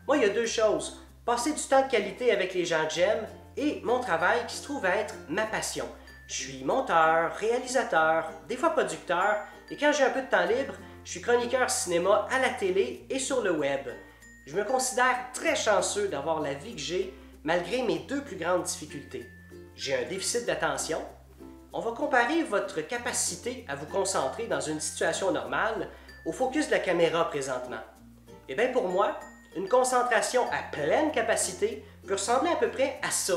Moi, il y a deux choses. Passer du temps de qualité avec les gens que j'aime et mon travail qui se trouve à être ma passion. Je suis monteur, réalisateur, des fois producteur, et quand j'ai un peu de temps libre, je suis chroniqueur cinéma à la télé et sur le web. Je me considère très chanceux d'avoir la vie que j'ai malgré mes deux plus grandes difficultés. J'ai un déficit d'attention. On va comparer votre capacité à vous concentrer dans une situation normale au focus de la caméra présentement. Et bien pour moi, une concentration à pleine capacité peut ressembler à peu près à ça,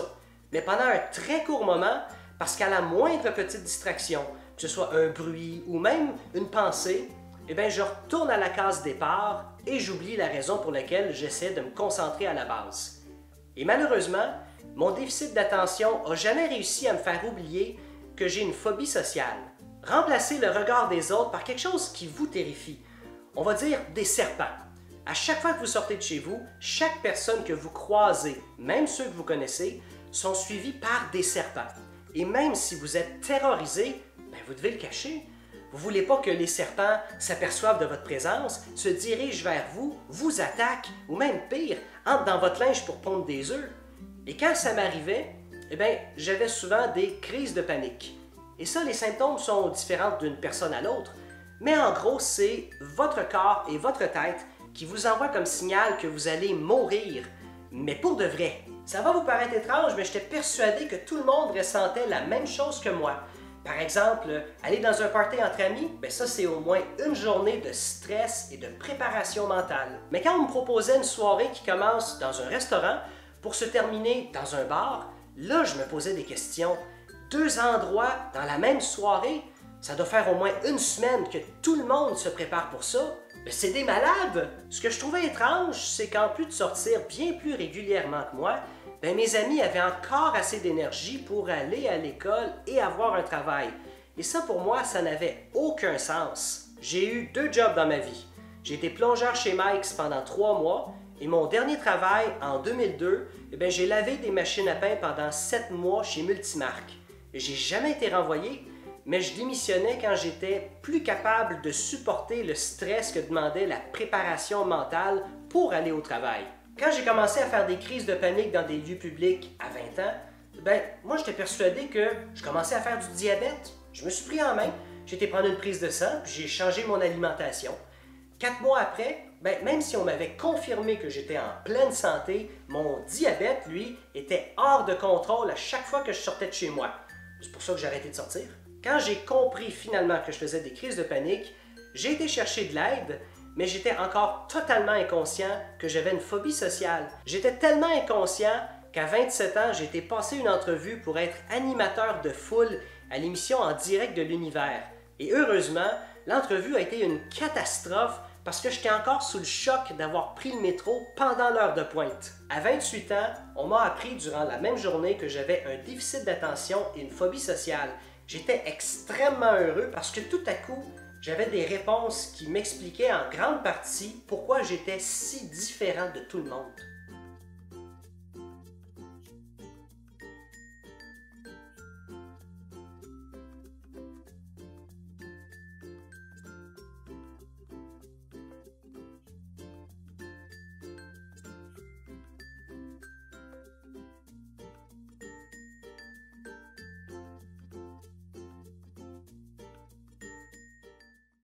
mais pendant un très court moment, parce qu'à la moindre petite distraction, que ce soit un bruit ou même une pensée, eh bien je retourne à la case départ et j'oublie la raison pour laquelle j'essaie de me concentrer à la base. Et malheureusement, mon déficit d'attention n'a jamais réussi à me faire oublier que j'ai une phobie sociale. Remplacez le regard des autres par quelque chose qui vous terrifie. On va dire des serpents. À chaque fois que vous sortez de chez vous, chaque personne que vous croisez, même ceux que vous connaissez, sont suivis par des serpents. Et même si vous êtes terrorisé, ben vous devez le cacher. Vous ne voulez pas que les serpents s'aperçoivent de votre présence, se dirigent vers vous, vous attaquent, ou même pire, entrent dans votre linge pour pondre des œufs. Et quand ça m'arrivait, eh bien, j'avais souvent des crises de panique. Et ça, les symptômes sont différents d'une personne à l'autre, mais en gros, c'est votre corps et votre tête qui vous envoient comme signal que vous allez mourir, mais pour de vrai. Ça va vous paraître étrange, mais j'étais persuadé que tout le monde ressentait la même chose que moi. Par exemple, aller dans un party entre amis, ben ça c'est au moins une journée de stress et de préparation mentale. Mais quand on me proposait une soirée qui commence dans un restaurant pour se terminer dans un bar, là je me posais des questions. Deux endroits dans la même soirée, ça doit faire au moins une semaine que tout le monde se prépare pour ça. Ben c'est des malades! Ce que je trouvais étrange, c'est qu'en plus de sortir bien plus régulièrement que moi, ben mes amis avaient encore assez d'énergie pour aller à l'école et avoir un travail. Et ça, pour moi, ça n'avait aucun sens. J'ai eu deux jobs dans ma vie. J'ai été plongeur chez Mike's pendant 3 mois et mon dernier travail, en 2002, ben j'ai lavé des machines à pain pendant 7 mois chez Multimarque. J'ai jamais été renvoyé, mais je démissionnais quand j'étais plus capable de supporter le stress que demandait la préparation mentale pour aller au travail. Quand j'ai commencé à faire des crises de panique dans des lieux publics à 20 ans, ben moi j'étais persuadé que je commençais à faire du diabète. Je me suis pris en main, j'ai été prendre une prise de sang, puis j'ai changé mon alimentation. 4 mois après, ben, même si on m'avait confirmé que j'étais en pleine santé, mon diabète, lui, était hors de contrôle à chaque fois que je sortais de chez moi. C'est pour ça que j'ai arrêté de sortir. Quand j'ai compris finalement que je faisais des crises de panique, j'ai été chercher de l'aide, mais j'étais encore totalement inconscient que j'avais une phobie sociale. J'étais tellement inconscient qu'à 27 ans, j'ai été passer une entrevue pour être animateur de foule à l'émission En direct de l'univers. Et heureusement, l'entrevue a été une catastrophe parce que j'étais encore sous le choc d'avoir pris le métro pendant l'heure de pointe. À 28 ans, on m'a appris durant la même journée que j'avais un déficit d'attention et une phobie sociale. J'étais extrêmement heureux parce que tout à coup, j'avais des réponses qui m'expliquaient en grande partie pourquoi j'étais si différent de tout le monde.